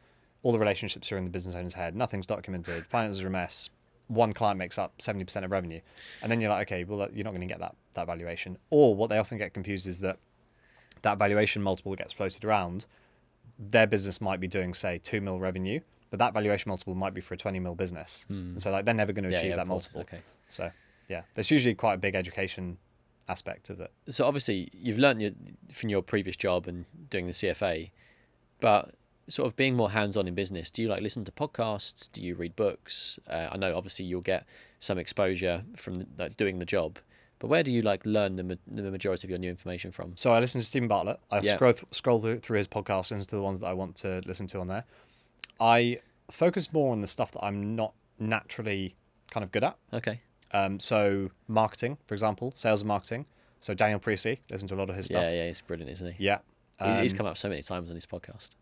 All the relationships are in the business owner's head. Nothing's documented. Finances are a mess. One client makes up 70% of revenue. And then you're like, okay, well, you're not going to get that valuation. Or what they often get confused is that valuation multiple gets floated around. Their business might be doing, say, 2 mil revenue, but that valuation multiple might be for a 20 mil business. And so like they're never going to achieve that multiple. Okay. So yeah, there's usually quite a big education aspect of it. So obviously you've learned from your previous job and doing the CFA, but sort of being more hands-on in business, do you like listen to podcasts? Do you read books? I know obviously you'll get some exposure from like doing the job, but where do you like learn the majority of your new information from? So I listen to Stephen Bartlett. I scroll through his podcasts, listen to the ones that I want to listen to on there. I focus more on the stuff that I'm not naturally kind of good at. Okay. So marketing, for example, sales and marketing. So Daniel Priestley, listen to a lot of his stuff. Yeah, he's brilliant, isn't he? Yeah. He's come up so many times on his podcast.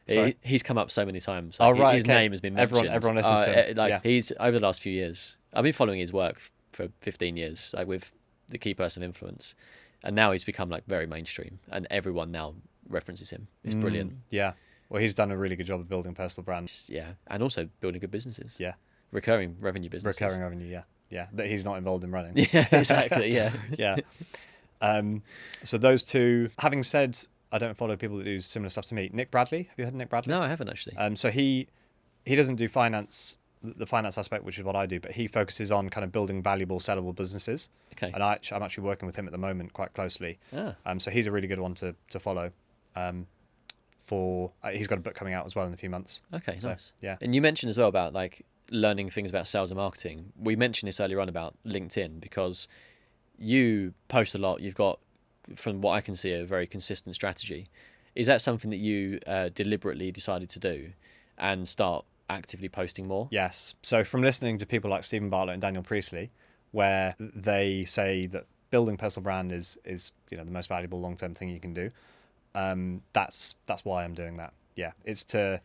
Sorry? He's come up so many times. Like, right. His name has been mentioned. Everyone listens to him. He's over the last few years. I've been following his work for 15 years, like with the key person of influence, and now he's become like very mainstream, and everyone now references him. It's brilliant. Yeah. Well, he's done a really good job of building personal brands. Yeah, and also building good businesses. Yeah. Recurring revenue businesses. Recurring revenue. Yeah. Yeah. That he's not involved in running. Yeah. Exactly. Yeah. Yeah. So those two. Having said, I don't follow people that do similar stuff to me. Nick Bradley. Have you heard of Nick Bradley? No, I haven't actually. So he doesn't do finance, the finance aspect, which is what I do, but he focuses on kind of building valuable, sellable businesses. Okay. And I'm actually working with him at the moment quite closely. So he's a really good one to follow. He's got a book coming out as well in a few months. Okay, so, nice. Yeah. And you mentioned as well about like learning things about sales and marketing. We mentioned this earlier on about LinkedIn, because you post a lot. You've got, from what I can see, a very consistent strategy. Is that something that you deliberately decided to do and start actively posting more? Yes. So from listening to people like Stephen Bartlett and Daniel Priestley, where they say that building personal brand is the most valuable long-term thing you can do. That's why I'm doing that. Yeah. It's to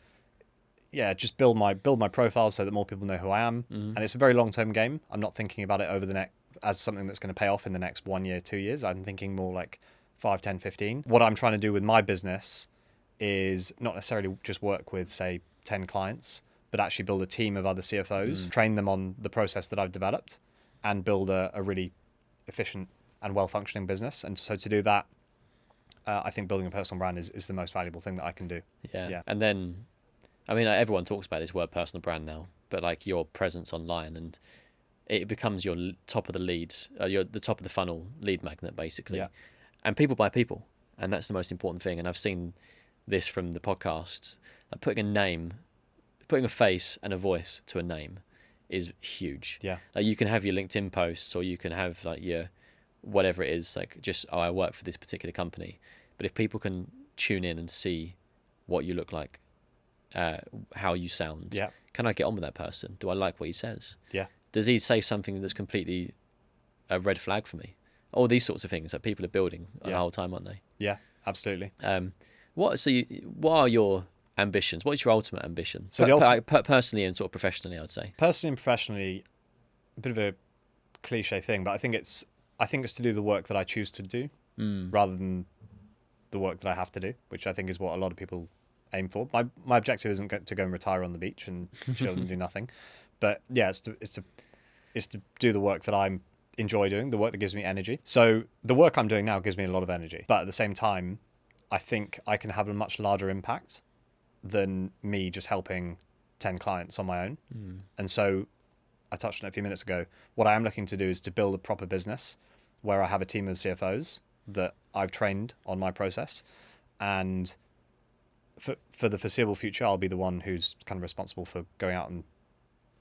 just build my profile so that more people know who I am. And it's a very long-term game. I'm not thinking about it over the next as something that's going to pay off in the next 1 year, 2 years. I'm thinking more like 5, 10, 15. What I'm trying to do with my business is not necessarily just work with, say, 10 clients, but actually build a team of other CFOs, train them on the process that I've developed, and build a really efficient and well-functioning business. And so to do that, I think building a personal brand is the most valuable thing that I can do. Yeah. And then, I mean, like, everyone talks about this word personal brand now, but like your presence online, and it becomes your top of the lead, the top of the funnel lead magnet, basically. Yeah. And people buy people, and that's the most important thing. And I've seen this from the podcasts. Like putting a face and a voice to a name is huge. Yeah. Like you can have your LinkedIn posts, or you can have like your whatever it is, like just, I work for this particular company. But if people can tune in and see what you look like, how you sound, can I get on with that person? Do I like what he says? Yeah. Does he say something that's completely a red flag for me? All these sorts of things that people are building the whole time, aren't they? Yeah, absolutely. What are your ambitions? What's your ultimate ambition? So personally and sort of professionally, I'd say. Personally and professionally, a bit of a cliche thing, but I think it's to do the work that I choose to do rather than the work that I have to do, which I think is what a lot of people aim for. My objective isn't to go and retire on the beach and chill and do nothing, but yeah, it's is to do the work that I enjoy doing, the work that gives me energy. So the work I'm doing now gives me a lot of energy, but at the same time, I think I can have a much larger impact than me just helping 10 clients on my own. And so I touched on it a few minutes ago. What I am looking to do is to build a proper business where I have a team of CFOs that I've trained on my process. And for the foreseeable future, I'll be the one who's kind of responsible for going out and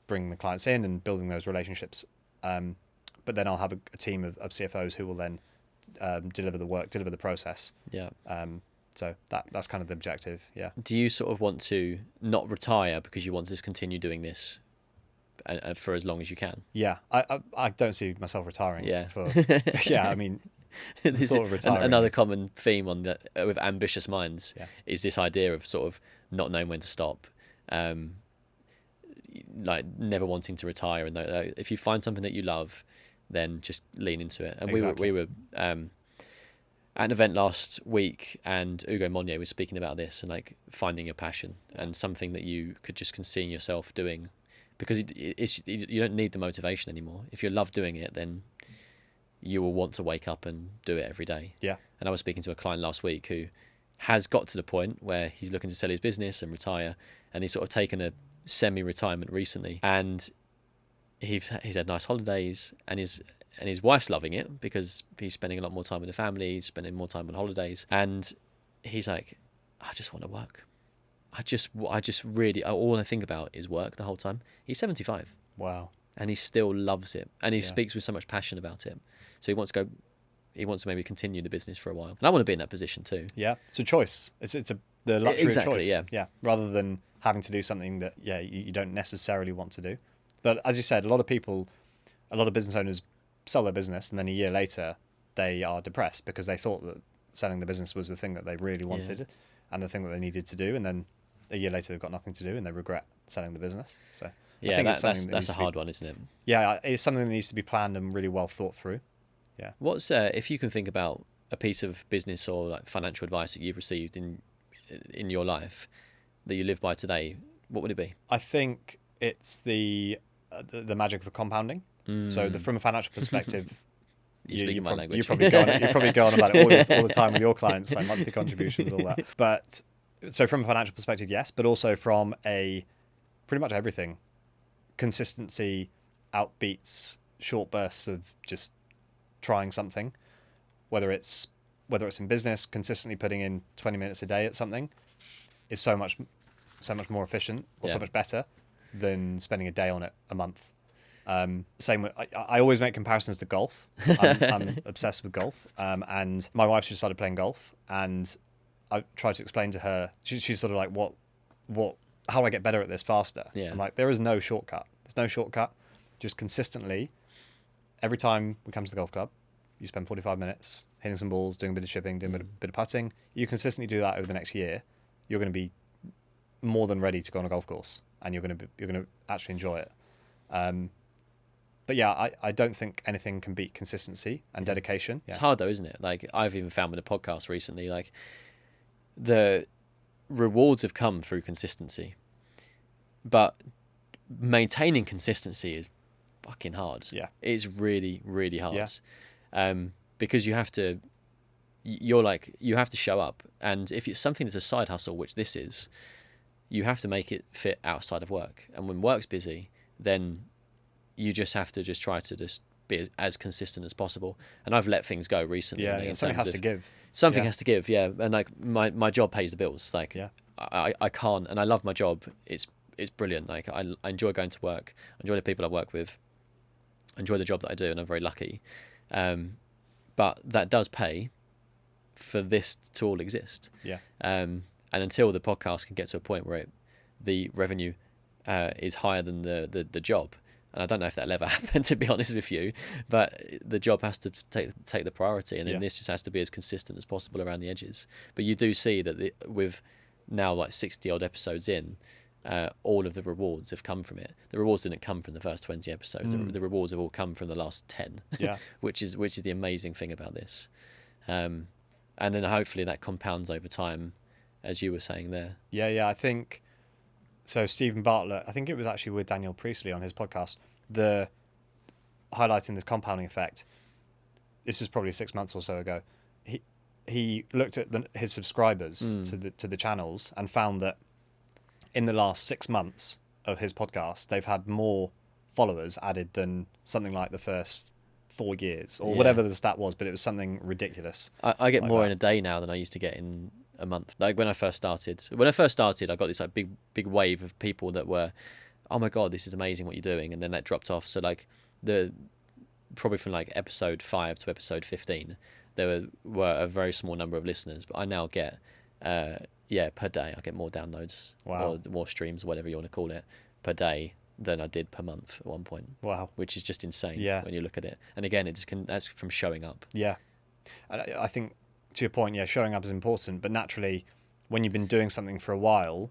bringing the clients in and building those relationships. But then I'll have a team of CFOs who will then deliver the work, deliver the process. Yeah. So that's kind of the objective. Yeah. Do you sort of want to not retire because you want to continue doing this for as long as you can? Yeah. I don't see myself retiring. Yeah. Yeah. I mean, This thought of retiring another is- common theme on with ambitious minds Yeah. is this idea of sort of not knowing when to stop, like never wanting to retire. And if you find something that you love, then just lean into it. And Exactly. we were at an event last week, and Hugo Monnier was speaking about this and like finding a passion and something that you could just see yourself doing, because you don't need the motivation anymore. If you love doing it, then you will want to wake up and do it every day. Yeah. And I was speaking to a client last week who has got to the point where he's looking to sell his business and retire, and he's sort of taken a semi-retirement recently, and he's had nice holidays, and his wife's loving it because he's spending a lot more time with the family, he's spending more time on holidays, and he's like, I just want to work. I just really, all I think about is work the whole time. He's 75. Wow. And he still loves it, and he Yeah. speaks with so much passion about it. So he wants to maybe continue the business for a while. And I want to be in that position too. Yeah. It's a choice. It's the luxury Exactly, of choice. yeah. Yeah. Rather than having to do something that, you don't necessarily want to do. But as you said, a lot of business owners sell their business, and then a year later they are depressed because they thought that selling the business was the thing that they really wanted and the thing that they needed to do. And then a year later they've got nothing to do and they regret selling the business. So I think it's something that's a hard one, isn't it? Yeah, it's something that needs to be planned and really well thought through. Yeah. What's if you can think about a piece of business or like financial advice that you've received in your life that you live by today, what would it be? I think it's the magic of compounding. So from a financial perspective, You're my language. you probably go on about it all the time with your clients, like monthly contributions, all that. But so from a financial perspective, yes, but also from pretty much everything. Consistency outbeats short bursts of just trying something, whether it's in business, consistently putting in 20 minutes a day at something is so much more efficient or so much better than spending a day on it a month. Same with, I always make comparisons to golf. I'm obsessed with golf, and my wife just started playing golf, and I tried to explain to her. She's sort of like, how do I get better at this faster? Yeah. I'm like, there is no shortcut. There's no shortcut. Just consistently, every time we come to the golf club, you spend 45 minutes hitting some balls, doing a bit of chipping, doing a bit of putting. You consistently do that over the next year, you're going to be more than ready to go on a golf course, and you're going to actually enjoy it. But yeah, I don't think anything can beat consistency and dedication. It's hard though, isn't it? Like I've even found with a podcast recently, like the rewards have come through consistency, but maintaining consistency is fucking hard. Yeah. It's really, really hard. Yeah. Because you have to show up, and if it's something that's a side hustle, which this is, you have to make it fit outside of work. And when work's busy, then you just have to try to be as consistent as possible. And I've let things go recently. Yeah, something has to give. Something has to give, yeah. And like my job pays the bills. Like I can't, and I love my job. It's brilliant. Like I enjoy going to work. I enjoy the people I work with. I enjoy the job that I do, and I'm very lucky. But that does pay for this to all exist. Yeah. And until the podcast can get to a point where the revenue is higher than the job, and I don't know if that'll ever happen, to be honest with you, but the job has to take the priority, and then this just has to be as consistent as possible around the edges. But you do see that with now like 60 odd episodes in, all of the rewards have come from it. The rewards didn't come from the first 20 episodes. The rewards have all come from the last 10. Yeah. which is the amazing thing about this. And then hopefully that compounds over time, as you were saying there. Yeah, I think so. Stephen Bartlett, I think it was actually with Daniel Priestley on his podcast. The highlighting this compounding effect, this was probably 6 months or so ago. He looked at his subscribers to the channels and found that in the last 6 months of his podcast, they've had more followers added than something like the first 4 years or whatever the stat was, but it was something ridiculous. I get more in a day now than I used to get in a month. Like when I first started, I got this like big wave of people that were, oh my God, this is amazing what you're doing. And then that dropped off. So like probably from like episode 5 to episode 15, there were a very small number of listeners, but I now get, per day, I get more downloads or more streams, whatever you want to call it, per day than I did per month at one point. Wow. Which is just insane when you look at it. And again, that's from showing up. Yeah. I think to your point, showing up is important, but naturally when you've been doing something for a while,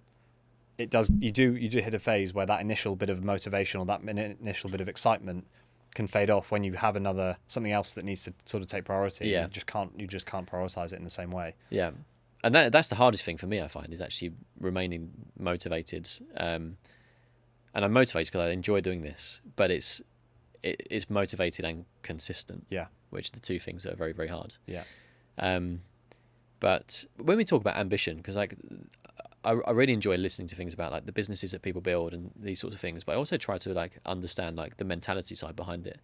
you do hit a phase where that initial bit of motivation or that initial bit of excitement can fade off when you have something else that needs to sort of take priority. You just can't prioritize it in the same way. Yeah. And that's the hardest thing for me, I find, is actually remaining motivated. And I'm motivated because I enjoy doing this, but it's motivated and consistent. Yeah. Which are the two things that are very, very hard. Yeah. But when we talk about ambition, because like I really enjoy listening to things about like the businesses that people build and these sorts of things, but I also try to like understand like the mentality side behind it.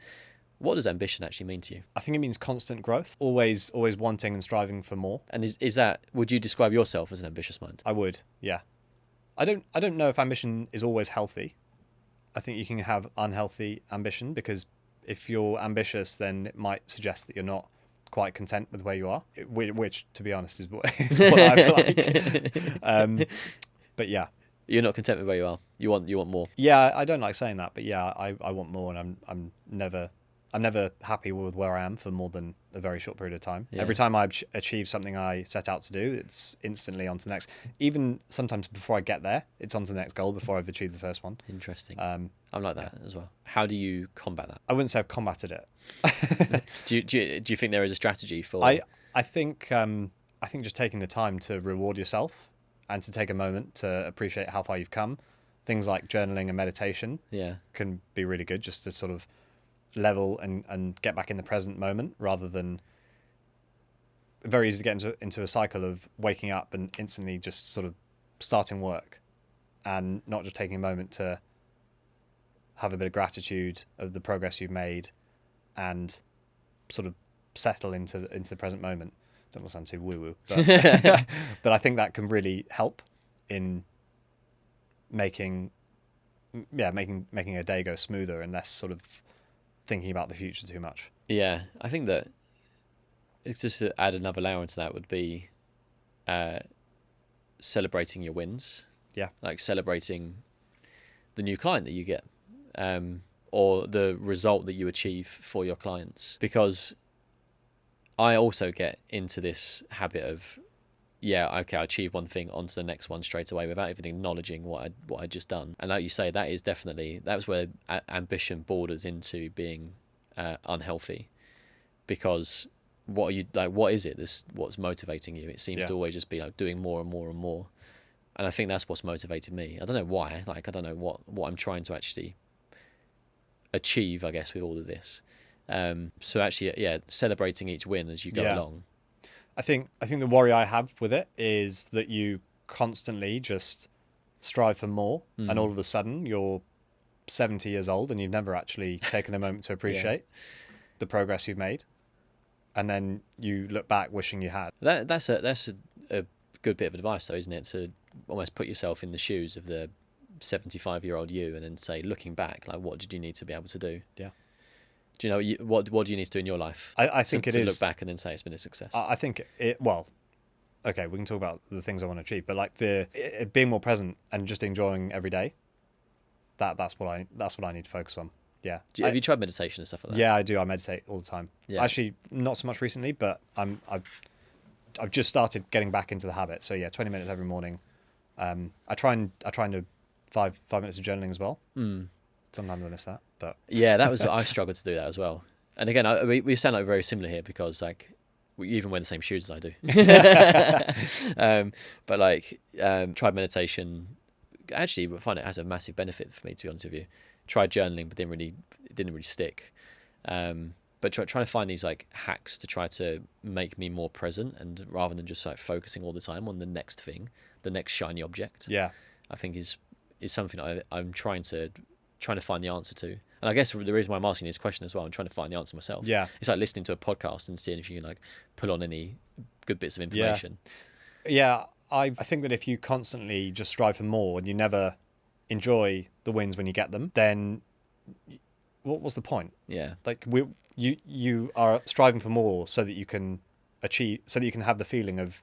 What does ambition actually mean to you? I think it means constant growth, always wanting and striving for more. And is that, would you describe yourself as an ambitious mind? I would, yeah. I don't know if ambition is always healthy. I think you can have unhealthy ambition, because if you're ambitious, then it might suggest that you're not quite content with where you are, which to be honest is what I feel like. But yeah, you're not content with where you are. You want more. Yeah, I don't like saying that, but yeah, I want more, and I'm never happy with where I am for more than a very short period of time. Yeah. Every time I achieve something I set out to do, it's instantly on to the next. Even sometimes before I get there, it's on to the next goal before I've achieved the first one. Interesting. I'm like that as well. How do you combat that? I wouldn't say I've combated it. Do you think there is a strategy for? I think just taking the time to reward yourself and to take a moment to appreciate how far you've come. Things like journaling and meditation can be really good, just to sort of level and get back in the present moment, rather than very easy to get into a cycle of waking up and instantly just sort of starting work and not just taking a moment to have a bit of gratitude of the progress you've made and sort of settle into the present moment. Don't want to sound too woo-woo, but but I think that can really help in making a day go smoother and less sort of thinking about the future too much. Yeah, I think that it's just to add another layer into that would be celebrating your wins. Yeah, like celebrating the new client that you get, or the result that you achieve for your clients. Because I also get into this habit of, I achieved one thing, onto the next one straight away without even acknowledging what I'd just done. And like you say, that's where ambition borders into being unhealthy, because what is it? What's motivating you? It seems to always just be like doing more and more and more. And I think that's what's motivated me. I don't know why. Like, I don't know what I'm trying to actually achieve, I guess, with all of this. So actually, celebrating each win as you go along. I think the worry I have with it is that you constantly just strive for more, and all of a sudden you're 70 years old and you've never actually taken a moment to appreciate the progress you've made, and then you look back wishing you had. That's a good bit of advice, though, isn't it? To almost put yourself in the shoes of the 75-year-old you, and then say, looking back, like, what did you need to be able to do? Yeah. Do you know what do you need to do in your life? I think to look back and then say it's been a success. I think okay, we can talk about the things I want to achieve, but like being more present and just enjoying every day. That's what I need to focus on. Yeah. Have you tried meditation and stuff like that? Yeah, I do. I meditate all the time. Yeah. Actually, not so much recently, but I've just started getting back into the habit. So 20 minutes every morning. I try and do 5 minutes of journaling as well. Sometimes I miss that, but that was I struggled to do that as well. And again, we sound like very similar here, because like we even wear the same shoes as I do. But like tried meditation. Actually, I find it has a massive benefit for me, to be honest with you. Tried journaling, but it didn't really stick. But trying to find these like hacks to try to make me more present, and rather than just like focusing all the time on the next thing, the next shiny object. Yeah. I think is something I'm trying to find the answer to. And I guess the reason why I'm asking this question as well, I'm trying to find the answer myself. Yeah. It's like listening to a podcast and seeing if you can like pull on any good bits of information. Yeah. I think that if you constantly just strive for more and you never enjoy the wins when you get them, then what was the point? Yeah. Like you are striving for more so that you can have the feeling of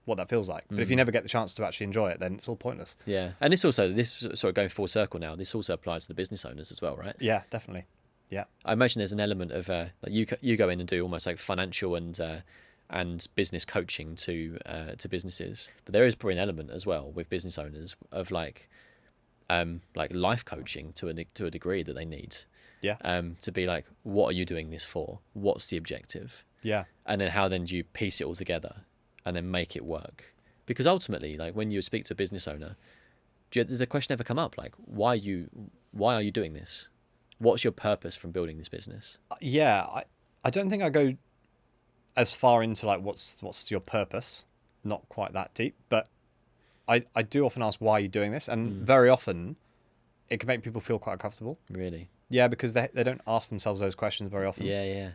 what that feels like. But if you never get the chance to actually enjoy it, then it's all pointless. Yeah. And this sort of going full circle now, this also applies to the business owners as well, right? Yeah, definitely. Yeah. I imagine there's an element of like you go in and do almost like financial and business coaching to businesses, but there is probably an element as well with business owners of like life coaching to a degree that they need. Yeah. To be like, what are you doing this for? What's the objective? Yeah. And then how then do you piece it all together and then make it work? Because ultimately, like when you speak to a business owner, does the question ever come up like, why are you doing this? What's your purpose from building this business? Yeah, I don't think I go as far into like what's your purpose. Not quite that deep, but I do often ask why you're doing this, and very often it can make people feel quite uncomfortable. Really? Yeah, because they don't ask themselves those questions very often. Yeah.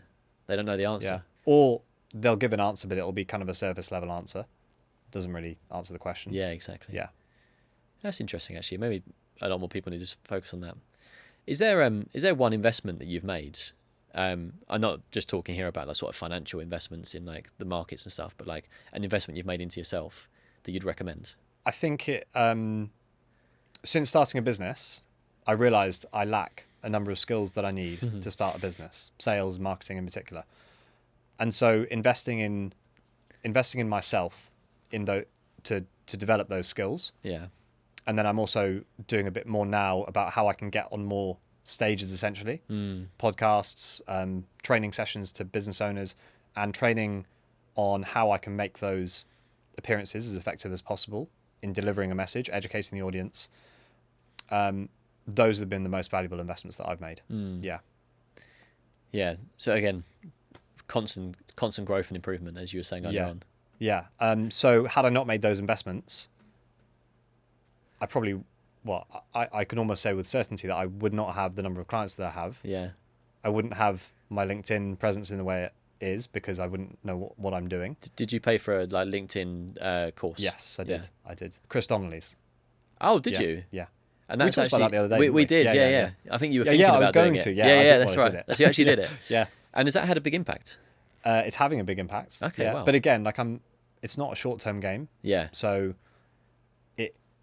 They don't know the answer. Yeah. Or they'll give an answer, but it'll be kind of a surface level answer. Doesn't really answer the question. Yeah, exactly. Yeah. That's interesting, actually. Maybe a lot more people need to focus on that. Is there one investment that you've made? I'm not just talking here about like sort of financial investments in like the markets and stuff, but like an investment you've made into yourself that you'd recommend. I think since starting a business, I realised I lack a number of skills that I need to start a business, sales, marketing in particular. And so investing in myself to develop those skills. Yeah. And then I'm also doing a bit more now about how I can get on more stages, essentially. Podcasts, training sessions to business owners, and training on how I can make those appearances as effective as possible in delivering a message, educating the audience. Those have been the most valuable investments that I've made. Yeah. Yeah. So again, constant growth and improvement, as you were saying earlier on. Yeah. So had I not made those investments, I probably, I can almost say with certainty that I would not have the number of clients that I have. Yeah. I wouldn't have my LinkedIn presence in the way it is because I wouldn't know what I'm doing. Did you pay for a like LinkedIn course? Yes, I did. Yeah. I did. Chris Donnelly's. Oh, did you? Yeah. And that's we talked about that the other day. We did. Yeah. I think you were thinking I was about doing going it. to. Yeah, that's right. That's you actually did it. Yeah. And has that had a big impact? It's having a big impact. Okay. Wow. But again, like it's not a short-term game. Yeah. So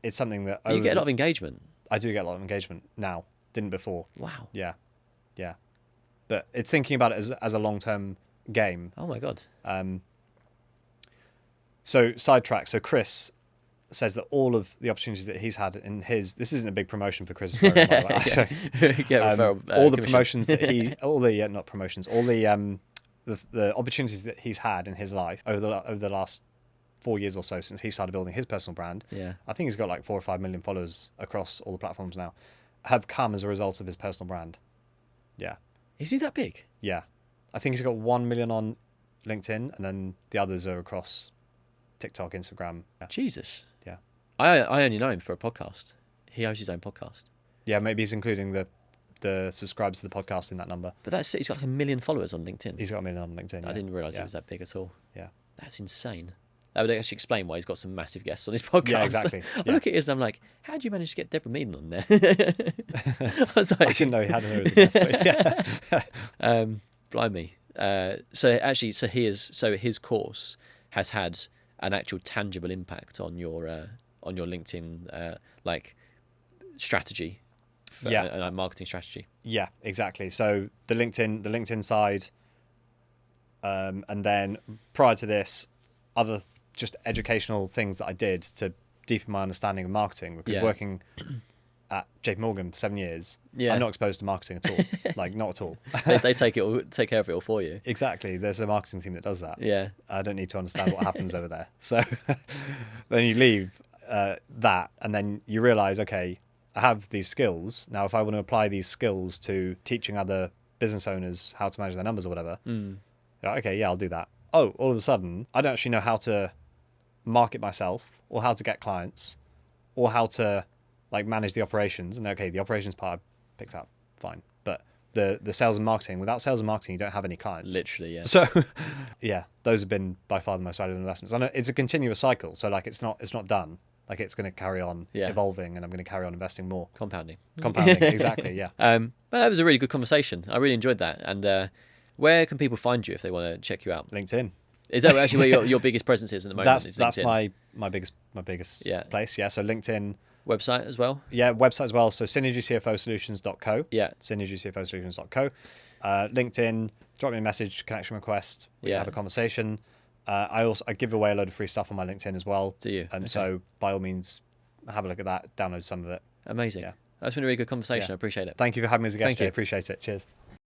it's something that you get a lot of engagement. I do get a lot of engagement now. Didn't before. Wow. Yeah. But it's thinking about it as a long-term game. Oh my God. So sidetrack. So Chris says that all of the opportunities that he's had in his, this isn't a big promotion for Chris. By the way. All the promotions that not promotions, all the opportunities that he's had in his life over the last 4 years or so since he started building his personal brand. Yeah. I think he's got like 4 or 5 million followers across all the platforms now, have come as a result of his personal brand. Yeah. Is he that big? Yeah. I think he's got 1 million on LinkedIn, and then the others are across TikTok, Instagram. Yeah. Jesus. Yeah. I only know him for a podcast. He hosts his own podcast. Yeah, maybe he's including the subscribers to the podcast in that number. But he's got like 1 million followers on LinkedIn. He's got 1 million on LinkedIn. I didn't realise it was that big at all. Yeah. That's insane. That would actually explain why he's got some massive guests on his podcast. Yeah, exactly. I look at his and I'm like, how do you manage to get Deborah Meaden on there? I was like, I didn't know he had her as a guest, but yeah. Blimey. So his course has had an actual tangible impact on your LinkedIn like strategy, and marketing strategy. Yeah, exactly. So the LinkedIn side, and then prior to this, other just educational things that I did to deepen my understanding of marketing, because working at JP Morgan for 7 years, I'm not exposed to marketing at all. Like, not at all. they take care of it all for you. Exactly. There's a marketing team that does that. Yeah. I don't need to understand what happens over there. So then you leave that, and then you realize, okay, I have these skills. Now, if I want to apply these skills to teaching other business owners how to manage their numbers or whatever. Mm. You're like, okay, yeah, I'll do that. Oh, all of a sudden, I don't actually know how to market myself or how to get clients or how to like manage the operations. And okay, the operations part I picked up, fine. But the sales and marketing, without sales and marketing, you don't have any clients. Literally, yeah. So yeah, those have been by far the most valuable investments. I know it's a continuous cycle. So like, it's not done. Like, it's going to carry on evolving, and I'm going to carry on investing more. Compounding, exactly, yeah. But that was a really good conversation. I really enjoyed that. And where can people find you if they want to check you out? LinkedIn. Is that actually where your biggest presence is at the moment? That's my biggest place. Yeah. So LinkedIn. Website as well? Yeah, website as well. So synergycfosolutions.co. Yeah. synergycfosolutions.co. LinkedIn, drop me a message, connection request. We can have a conversation. I give away a load of free stuff on my LinkedIn as well. Do you? So by all means, have a look at that, download some of it. Amazing. Yeah. That's been a really good conversation. I appreciate it. Thank you for having me as a guest. Thank you. I appreciate it. Cheers.